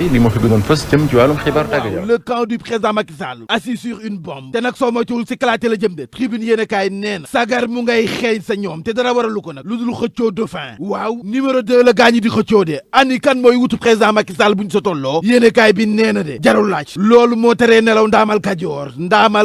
li ma fi gënoon fës jëm ci wàllum xibaar tàggat yaram. Le camp du président Macky Sall assis sur une bombe te nag soo moytuwul si kalaate la jëm de tribune yéen a kaay nee na sagar mu ngay xeeñ sa ñoom te dara waralu ko nag lu dul xëccoo dauphin waaw numéro 2 la gaañi di xëccoo de ani kan mooy wutu président Macky Sall buñ sa tolloo yéen a kaay bi nee na de jarul laaj loolu moo teree nelaw ndaamal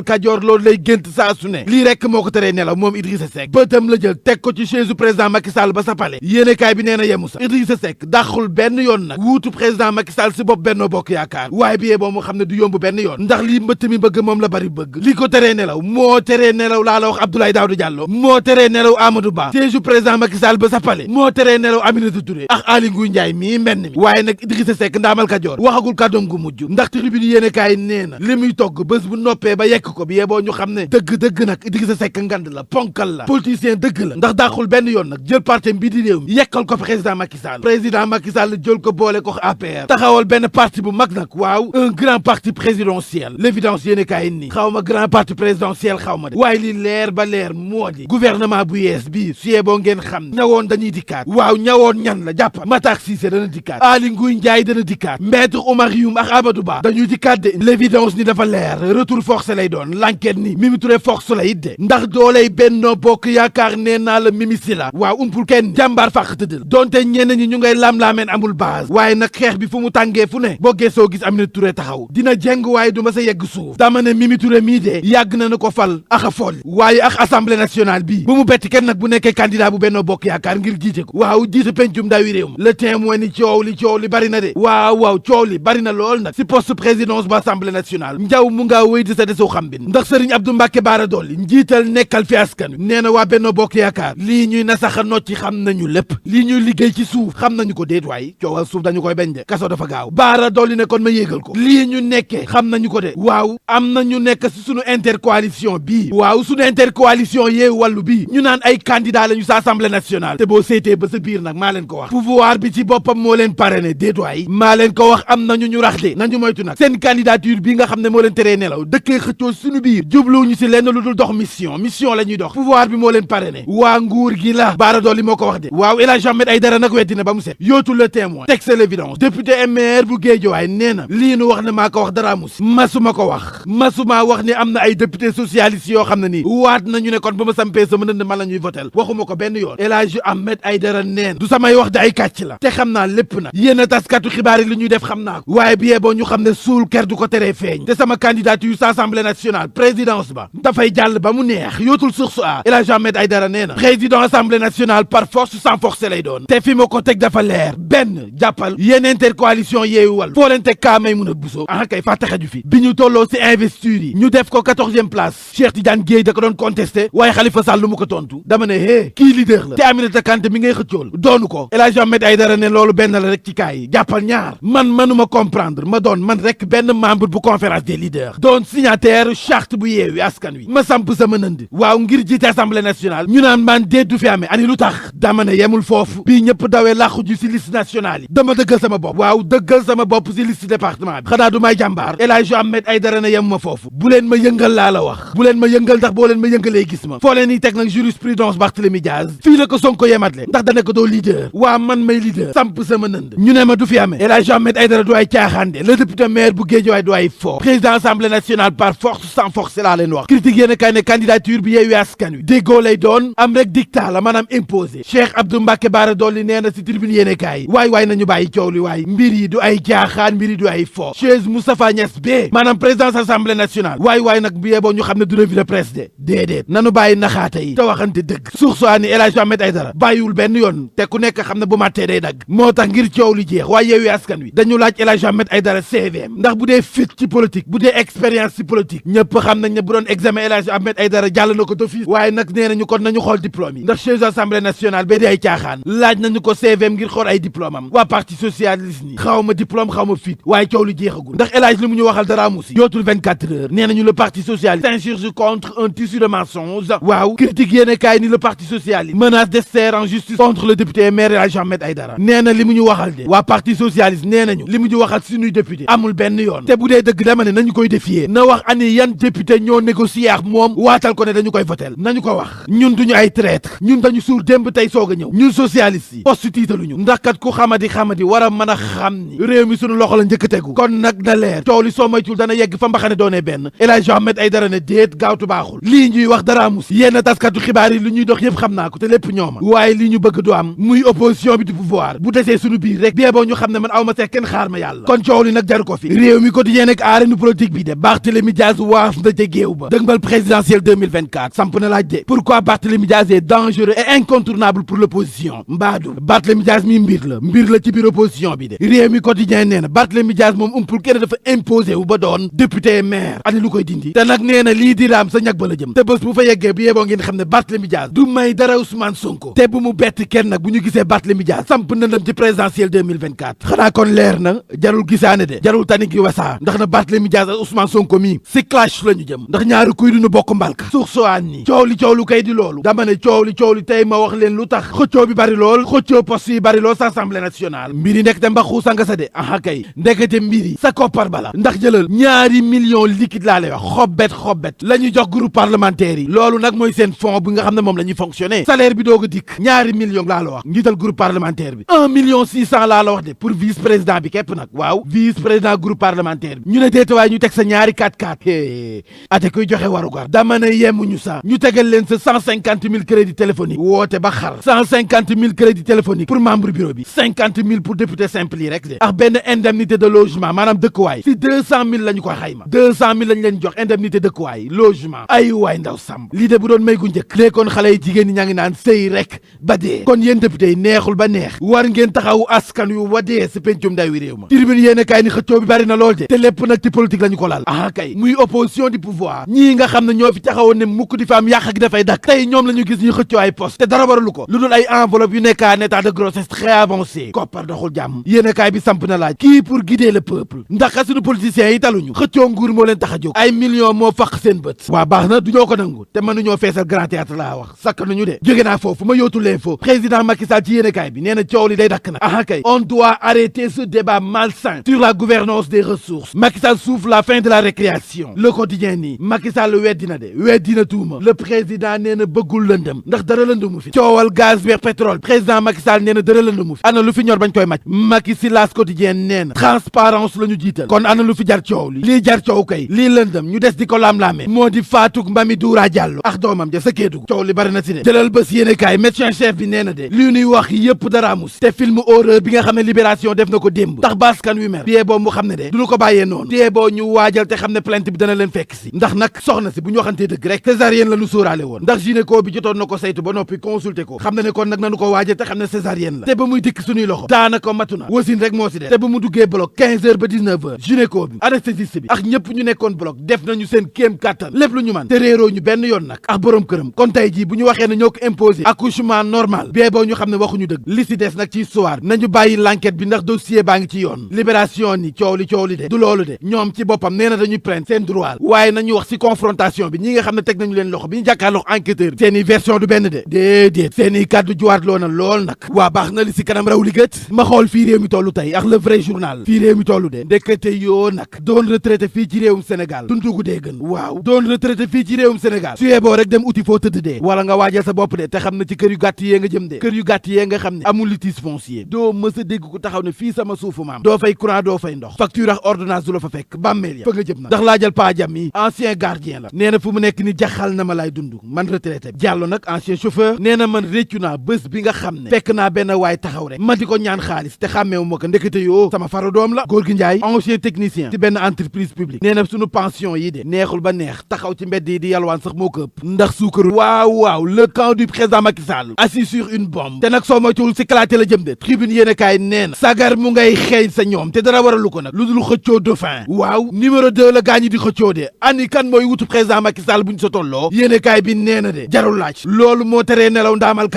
kajoor loolu lay gént saa su ne lii rek moo ko teree nelaw moom Idrissa Seck bëtam la jël teg ko ci chaise président Macky Sall ba sa pale yéen a kaay bi nee na yemu sa Idrissa Seck dàqul benn yoon nag wuutu président Macky Sall si bopp Benno Bokk Yaakaar waaye bi boo mu xam ne du yomb benn yoon ndax lii mbëtt mi bëgg moom la bari bëgg li ko teree nelaw moo teree nelaw laa la wax Abdoulaye Daouda Diallo moo teree nelaw Amadou Ba siège président Macky Sall ba sa pale moo teree nelaw Aminata Touré ak Aly Ngouille Ndiaye mii mbenn mi waaye nag Idrissa Seck ndaamal Kajoor waxagul kàddoom gu mujj ndax tribune yéene kaay nee na li muy togg bés bu noppee ba yekk ko bi yeboo ñu xam ne dëgg nag Idrissa Seck ngand la ponkal la politicien dëgg la ndax dàqul benn yoon nag jël parti bi di réew mi yekkal ko président Macky Sall jël ko boole ko APR taxawal benn parti bu mag nag waaw un grand parti présidentiel l'évidence yéene kaay nii xaw ma grand parti présidentiel xaw ma de waaye li leer ba leer moo di gouvernement bu yees bii suyee boo ngeen xam ñawoon dañuy dikkaat waaw ñawoon ñan la jàppa Matar Cissé dana dikkaat Aly Ngouille Ndiaye dana dikkaat Maître Oumar Youm ak Amadou Ba dañuy dikkaat de l'évidence ni dafa leer retour forcé lay doon l'enquête ni Mimi Touré force la it de ndax dooley Benno Bokk Yaakaar nee naa la Mimi si la waaw umpul kenn jàmbaar fàq tëddal donte ñenn ñi ñu ngay laam-laameen amul base waaye nag xeex bi fu mu tàngee fu ne boo geesoo gis Aminata Touré taxaw dina jeng waaye du ma sa yegg suuf dama ne Mimi Touré mii de yàgg na ko fal ak a fol waaye ak assemblée nationale bii bu mu betti kenn nag bu nekkee candidat bu Benno Bokk Yaakaar ngir jiite ko waaw jiite pencum ndawi réew ma le témoin ni coow li bari na de waaw coow li bari na lool nag si poste présidence bu assemblée nationale njaw mu ngaa wéy di sa desoo xam bin ndax Serigne Abdou Mbacké Bara Dolly njiital nekkal fi askan nee na waa Benno Bokk Yaakaar lii ñuy nasaxa nocci xam nañu lépp lii ñuy liggéey ci suuf xam nañu ko déet waay coowal suuf dañu koy bañ de kaso dafa gaaw Bara Dolly ne kon ma yéegal ko lii ñu nekkee xam nañu ko de waaw am na ñu nekk si sunu intercoalition bii waaw sunu intercoalition Yewwi Wallu bii ñu naan ay candidat lañu sa assemblée nationale te boo seetee ba sa biir nag maa leen ko wax pouvoir bi ci boppam moo leen parrainé déet waay maa leen ko wax am nañu ñu rax de nañu moytu nag seen candidature bi nga xam ne moo leen teree nelaw dëkkee xëccoo suñu biir jubluwuñu si lenn lu dul dox mission la ñuy dox pouvoir bi moo leen parrainé waa nguur gi la Bara Dolly moo ko wax de waaw El Hadji Ahmed Aïdara nag weddi na ba mu set yootul le témoin texte l'évidence député et maire bu Guédiawaye nee na lii nu wax ne maa ko wax dara mus masuma ko wax masuma wax ni am na ay député socialiste yoo xam ne nii waat nañu ne kon ba ma sampee sama nënd man la ñuy votel waxuma ko benn yoon El Hadji Ahmed Aïdara neen du samay wax de ay kàcc la te xam naa lépp nag yéen a taskatu xibaar yi li ñuy def xam naa ko waaye bi yeboo ñu xam ne suul ker du ko teree feeñ te sama candidature sa assemblée nationale présidence ba dafay jàll ba mu neex yootul source a El Hadji Ahmed Aïdara nee na président assemblée nationale par force sans force lay doon te fi ma ko teg dafa leer benn jàppal yéen intercoalition Yewwi Wallu foo leen teg kaa may mun a busoo kay fàtte xaju fi bi ñu tolloo si investiture yi ñu def ko 14e place Cheikh Tidiane Dièye da ko doon contesté waaye Khalifa Sall lu mu ko tontu dama ne kii leader la te Aminata Kanté mi ngay xëccool doonu ko El Hadji Ahmed Aïdara ne loolu benn la rek ci kaay yi jàppal ñaar man mënuma comprendre ma doon man rek benn membre bu conférence des leaders doon signataire charte bu Yewwi Askan Wi ma samp sama nënd waaw ngir jiite assemblée nationale ñu naan man déet du fi amee ani lu tax dama ne yemul foofu bii ñëpp dawee làqu ju si liste nationale yi dama dëggal sama bopp waaw dëggal sama bopp si liste département bi xanaa du may jàmbaar El Hadji Ahmed Aïdara ne yemuma foofu bu leen ma yëngal laa la wax bu leen ma yëngal ndax boo leen ma yëngalee gis ma foo leen yi teg nag jurisprudence Barthélémy Diaz fii la ko Sonko yematle ndax dana ko doo leader waa man may leader samp sama nënd ñu ne ma du fi amee El Hadji Ahmed Aïdara du ay caaxaande le député maire bu Guédiawaye du ay fort président assemblée nationale par force sans force laa leen wax critique yéen a kay ne candidature bi Yewwi Askan Wi déggoo lay doon am rek dictat la maanaam imposé Cheikh Abdou Mbacké Bara Dolly nee na si tribune yéen a kaay waay nañu bàyyi coow li waay mbir yi du ay caaxaan mbir yi du ay fort chaise Moustapha Niasse bee maanaam présidence assemblée nationale waay nag bi yeboo ñu xam ne du revue de presse de déedéet nanu bàyyi naxaate yi te waxante dëgg source ni El Hadji Ahmed Aïdara bàyyiwul benn yoon te ku nekk xam ne bu màttee day dagg moo tax ngir coow li jeex waaye Yewwi Askan Wi dañu laaj El Hadji Ahmed Aïdara CVM ndax bu dee fit ci politique bu dee expérience ci politique ñëpp xam nañ ne bu doon examen El Hadji Ahmed Aïdara jàll na ko d'office waaye nag nee nañu kon nañu xool diplôme yi ndax chaise assemblée nationale ba di ay caaxaan laaj nañu ko CVM ngir xool ay diplôme am waa parti socialiste ni xaw ma diplôme xaw ma fit waaye coow li jeexagul ndax El Hadji li mu ñu waxal dara amu si yootul 24 heures nee nañu le parti socialiste s'insurge contre un tissu de mensonges waaw critique yéene kaay ni le parti socialiste menace de serre en justice contre le député maire El Hadji Ahmed Aïdara nee na li mu ñu waxal de waa parti socialiste nee nañu li mu ñu waxal suñuy député amul benn yoon te bu dee dëgg dama ne nañu koy défier na wax ani yan député ñoo négocier ak moom waatal ko ne dañu koy votel nañu ko wax ñun duñu ay traître ñun dañu suur démb tey soog a ñëw ñun socialiste yi poste tiitaluñu ndax kat ku xamadi war a mën a xam ni réew mi sunu loxo la njëkk tegu kon nag na leer coow li soo moytul dana yegg fa mbaxane doonee benn El Hadji Ahmed Aïdara ne déet gaawtu baaxul lii ñuy wax dara mus yenn taskatu xibaar yi li ñuy dox yëpp xam naa ko te lépp ñooma waaye li ñu bëgg du am muy opposition bi du pouvoir bu desee sunu biir rek bee boo ñu xam ne man aw ma seex kenn xaar ma yàlla kon coow li nag jaru ko fi réew mi quotidien ak arène politique bi de Barthélémy Dias waaf na ca géew ba dëgmal présidentielle 2024 samp na laaj de pourquoi Barthélémy Dias est dangereux et incontournable pour l'opposition mbaadu Barthélémy Dias mi mbir la ci biir opposition bi de réew mi quotidien nee na Barthélémy Dias moom umpul kenn dafa imposé wu ba doon député maire ani lu koy dindi te nag nee na lii di raam sa ñag ba la jëm te bés bu fa yeggee bu yeboo ngeen xam ne Barthélémy Dias du may dara Ousmane Sonko te bu mu bett kenn nag bu ñu gisee Barthélémy Dias samp na ndam ci présidentielle 2024 xanaa kon leer na jarul gisaane de jarul tanik yu wasaa ndax na Barthélémy Dias ak Ousmane Sonko mi si clash la ñu jëm ndax ñaari kuy duñu bokk mbalka suux sowaan ni coow li kay di loolu dama ne coow li tey ma wax leen lu tax xëccoo bi bari lool xëccoo poste yi bari lool sa assemblée nationale mbiri ndekete mbaxu sanga sa de aha kay ndekete mbiri sa koppar bala ndax jëlal ñaari millions liquide laa lay wax xobbet la ñu jox groupe parlementaire yi loolu nag mooy seen fond bi nga xam ne moom la ñuy fonctionner salaire bi doog a dikk ñaari millions laa la wax njiital groupe parlementaire bi 1,6 million laa la wax de pour vice président bi képp nag waaw vice président groupe parlementaire bi ñu ne déetawaay ñu teg sa ñaari 4x4 ate kuy joxe warugar dama ne yemuñu sa ñu tegal leen sa 150 000 crédits téléphoniques woote ba xar 150 000 crédits téléphoniques pour membre bureau bi 50 000 pour député simple yi rek de ak benn indemnité de logement maanaam dëkkuwaay si 200 000 la ñu koy xayma 200 000 lañ leen jox indemnité dëkkuwaay logement ay waay ndaw sàmm lii de bu doon may gu njëkk léekoon xale yi jigéen ñi ñaa ngi naan sëy rek ba dee kon yéen député yi neexul ba neex war ngeen taxawu askan yu wadee si pencum ndaw wi réew ma tribune yéene kaay ni xëccoo bi bari na lool de te lépp nag ci politique la ñu ko laal ah kay muy opposition du pouvoir ñii nga xam ne ñoo fi taxawoon ne mukk di fa am yàq gi dafay dakk tey ñoom la ñu gis ñu xëccoo ay poste te dara waralu ko lu dul ay enveloppe yu nekk en état de grossesse très avancé koppar doxul jàmm yéene kaay bi samp na laaj kii pour guider le peuple ndax suñu politiciens yi taluñu xëccoo nguur moo leen tax a jóg ay millions moo faq seen bët waa baax na du ñoo ko nangu te mënuñoo feesal grand théâtre laa wax sakk nañu de jóge naa foofu ma yóotu l'info président Macky Sall ci yéene kaay bi nee na coow li day dakk na ah kay on doit arrêter ce débat malsain sur la gouvernance des ressources Macky Sall souffle la fin de la récréation le quotidien nii Macky Sall weddina tuuma le président nee na bëggul lëndëm ndax dara lëndëmu fi coowal gaz beeg pétrole président Macky Sall nee na dara lëndëmu fi ana lu fi ñor bañ koy màcc Macky si las quotidien nee na transparence la ñu jiital kon ana lu fi jar coow lii jar coow kay lii lëndëm ñu des di ko laam-laamee moo di Fatou Mbami Doura Diallo ak doomam ja sa Kédougou coow li bari na si de jëlal bés yéene kaay médecin chef bi nee na de li ñuy wax yëpp dara amus te film horreur bi nga xam ne libération def na ko démb tax baskan wi mer biyee boo mu xam ne de duñu ko bàyyee noonu biyee boo ñu waajal te xam ne plainte bi dana leen fekk si ndax nag soxna si bu ñu waxantee dëgg rek césarienne la ñu sóoraale woon ndax gynéco bi jotoon na ko saytu ba noppi consulter ko xam na ne kon nag nanu ko waajal te xam ne césarienne la te ba muy dikk suñuy loxo daanaka matu na wasin rek moo si def te ba mu duggee bloc 15 heures ba 19 heures gynéco bi anesthésiste bi ak ñëpp ñu nekkoon bloc def nañu seen kéem kàttan lépp lu ñu man te réeroo ñu benn yoon nag ak borom këram kon tey jii bu ñu waxee ne ñoo ko imposé accouchement normal bee boo ñu xam ne waxuñu dëgg li si des nag ci histoire nañu bàyyi l'enquête bi ndax dossier baa ngi ci yoon libération ni coow li de du loolu de ñoom ci boppam nee na dañuy plainte seen droit waaye nañu wax si confrontation bi ñi nga xam ne teg nañu leen loxo bi ñu jàkkaarloo enquêteur bi seen i version du benn de déedéet seen i kàddu juwaat loo na lool nag waa baax na li si kanam raw li gët ma xool fii réew mi tollu tey ak le vrai journal fii réew mi tollu de ndekete yoo nag doon retraité fii ci réewum Sénégal dundugu dee gën waaw doon retraité fii ci réewum Sénégal suyee boo rek dem uti foo tëdd dee wala nga waajal sa bopp de te xam ne ci kër yu gàtt yee nga jëm de kër yu gàtt yee nga xam ne amul litige foncier doo mës a dégg ku taxaw ne fii sama suufu maam doo fay courant doo fay ndox facture ak ordonnance du la fa fekk bàmmeel ya fa nga jëm nag ndax laajal pa jam yi ancien gardien la nee na fu mu nekk ni jaxal na ma lay dund man retraité Diallo nag ancien chauffeur nee na man réccu naa bés bi nga xam ne fekk naa benn waay taxaw rek ma di ko ñaan xaalis te xàmmeewu ma ko ndekete yoo sama faru doom la góor gi Njaay ancien technicien ci benn entreprise publique nee na suñu pension yi de neexul ba neex taxaw ci mbedd yi di yalwaan sax moo ko ëpp ndax suukaru waaw le camp du président Macky Sall assis sur une bombe te nag soo moytuwul si kalaate la jëm de tribune yéene kaay nee na sagar mu ngay xeeñ sa ñoom te dara waralu ko nag lu dul xëccoo dauphin waaw numéro 2 la gaañi di xëccoo de ani kan mooy wutu président Macky Sall buñ sa tolloo yéene kaay bi nee na de jarul laaj loolu moo teree nelaw ndaamal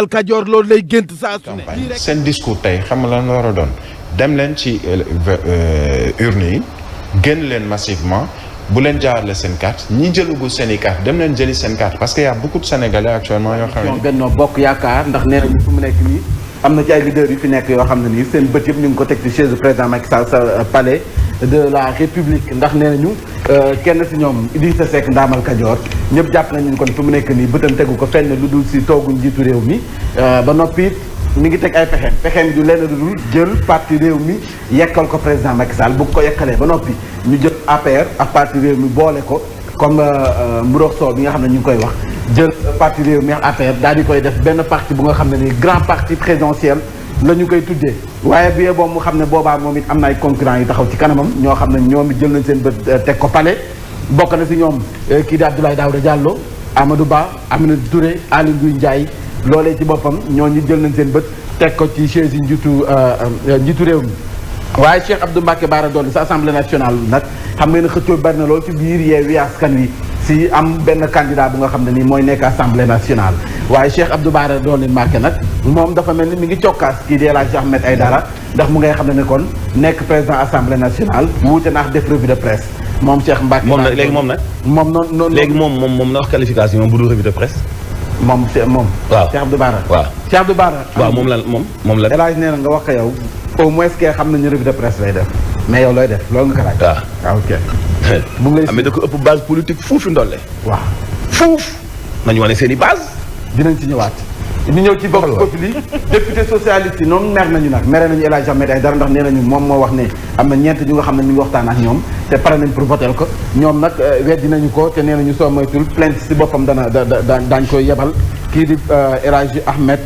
kajoor loolu lay gént saa su ne seen discours tey xam nga lan la war a doon dem leen ci urne yi génn leen massivement bu leen jaarale seen carte ñi jëlugul seen i carte dem leen jëli seen carte parce que y a beaucoup de Sénégalais actuellement yoo xam ne Benno Bokk Yaakaar ndax nee nañu fu mu nekk nii am na ci ay leaders yu fi nekk yoo xam ne nii seen bët yëpp ñu ngi ko teg ci chaise président Macky Sall sa palais de la République ndax nee nañu kenn si ñoom Idrissa Seck ndaamal Kajoor ñëpp jàpp nañu kon fu mu nekk nii bëtam tegu ko fenn lu dul si toogu njiitu réew mi ba noppi mi ngi teg ay pexeem du lenn dul jël parti réew mi yekkal ko président Macky Sall bu ko yekkalee ba noppi ñu jël APR ak parti réew mi boole ko comme mburox soo bi nga xam ne ñu ngi koy wax jël parti réew mi ak APR daal di koy def benn parti bu nga xam ne ni grand parti présidentiel la ñu koy tuddee waaye bi boobu mu xam ne boobaa moom it am na ay concurrents yu taxaw ci kanamam ñoo xam ne ñoom it jël nañ seen bët teg ko palais bokk na si ñoom kii di Abdoulaye Daouda Diallo Amadou Ba Aminata Touré Aly Ngouille Ndiaye loolee ci boppam ñooñu jël nañ seen bët teg ko ci chaise yi njiitu réew mi waaye Cheikh Abdou Mbacké Bara Dolly sa assemblée nationale nag xam ngeen ne xëccoo bari na lool ci biir Yewwi Askan Wi si am benn candidat bu nga xam ne nii mooy nekk assemblée nationale waaye Cheikh Abdou Bara Dolly Mbacké nag moom dafa mel ni mi ngi cokkaas kii di El Hadji Ahmed Aïdara ndax mu ngay xam ne kon nekk président assemblée nationale wuute naax def revue de presse moom Cheikh Mbacké moom nag léegi moom nag moom noonu léegi moom na wax qualification moom bu dul revue de presse moom waaw Cheikh Abdou Bara waaw Cheikh Abdou Bara waaw moom la El Hadji nee na nga wax ko yow au moins que xam nañu revue de presse lay def mais yow looy def loolu nga ko laaj waaw ok bu ngi lay amee da ko ëpp base politique fuufi ndolle waaw fuuf nañu wane seen i base dinañ ci ñëwaat ñu ñëw ci Vox Populi député socialiste yi noonu mer nañu nag mere nañu El Hadji Ahmed Aïdara ndax nee nañu moom moo wax ne am na ñeent ñu nga xam ne ñu ngi waxtaan ak ñoom te pare nañ pour voter ko ñoom nag weddi nañu ko te nee nañu soo moytul plainte si boppam daañ koy yebal kii di El Hadji Ahmed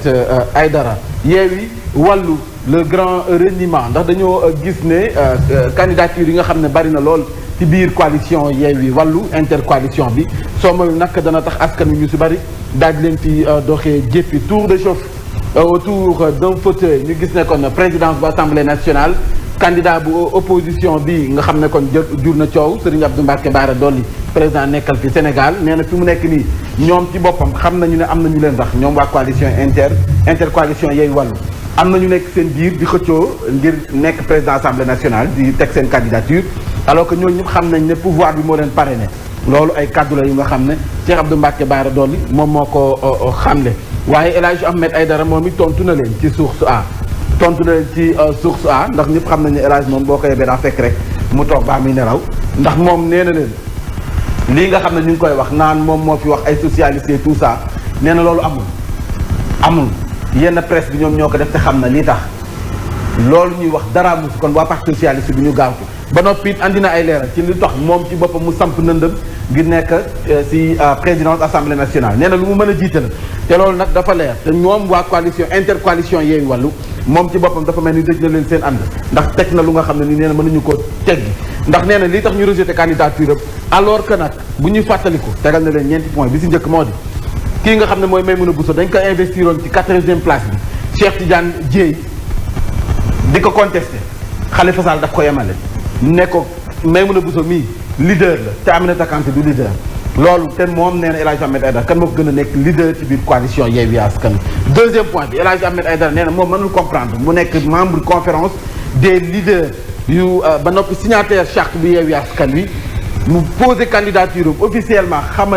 Aïdara Yewwi Wallu le grand reniement ndax dañoo gis ne candidature yi nga xam ne bari na lool ci biir coalition Yewwi Wallu intercoalition bi soo moyul nag dana tax askan wi ñu si bari daal di leen fi doxee jéppi tour de chauffe autour d'un fauteuil ñu gis ne kon présidence bu assemblée nationale candidat bu opposition bi nga xam ne kon jur na coow Serigne Abdou Mbacké Bara Dolly président nekkal fi Sénégal nee na fi mu nekk nii ñoom ci boppam xam nañu ne am nañu leen rax ñoom waa coalition intercoalition Yewwi Wallu am nañu nekk seen biir di xëccoo ngir nekk président assemblée nationale di teg seen candidature alors que ñooñu ñëpp xam nañ ne pouvoir bi moo leen parrainé loolu ay kaddu la yu nga xam ne Cheikh Abdou Mbacké Bara Dolly moom moo ko xamle waaye El Hadji Ahmed Aïdara moom it tontu na leen ci source A ndax ñëpp xam nañ ne El Hadji moom boo ko yebee daa fekk rek mu toog baa muy nelaw ndax moom nee na leen lii nga xam ne ñu ngi koy wax naan moom moo fi wax ay socialistes et tout ça nee na loolu amul yenn presse bi ñoom ñoo ko def te xam na lii tax loolu ñuy wax dara mu kon waa parti socialiste bi ñu gaaw ko ba noppi it andi na ay leeral ci li tax moom ci boppam mu samp nëndëm ngir nekk si présidence assemblée nationale nee na lu mu mën a jiite la te loolu nag dafa leer te ñoom waa coalition intercoalition Yewwi Wallu moom ci boppam dafa mel ni dëj na leen seen ànd ndax teg na lu nga xam ne ni nee na mënuñu ko teggi ndax nee na li tax ñu rejeté candidature am alors que nag bu ñuy fàttaliku tegal na leen ñeenti point bi si njëkk moo di kii nga xam ne mooy Maymouna Bousso dañ ko investiroon ci 80e place bi Cheikh Tidiane Dièye di ko contesté Khalifa Sall daf ko yemale ne ko Maymouna Bousso mii leader la te Aminata Kanté du leader loolu te moom nee na El Hadji Ahmed Aïdara kan moo ko gën a nekk leader ci biir coalition Yewwi Askan Wi deuxième point bi El Hadji Ahmed Aïdara nee na moom mënul comprendre mu nekk membre conférence des leaders yu ba noppi signataire charte bi Yewwi Askan Wi mu posé candidature officiellement xamal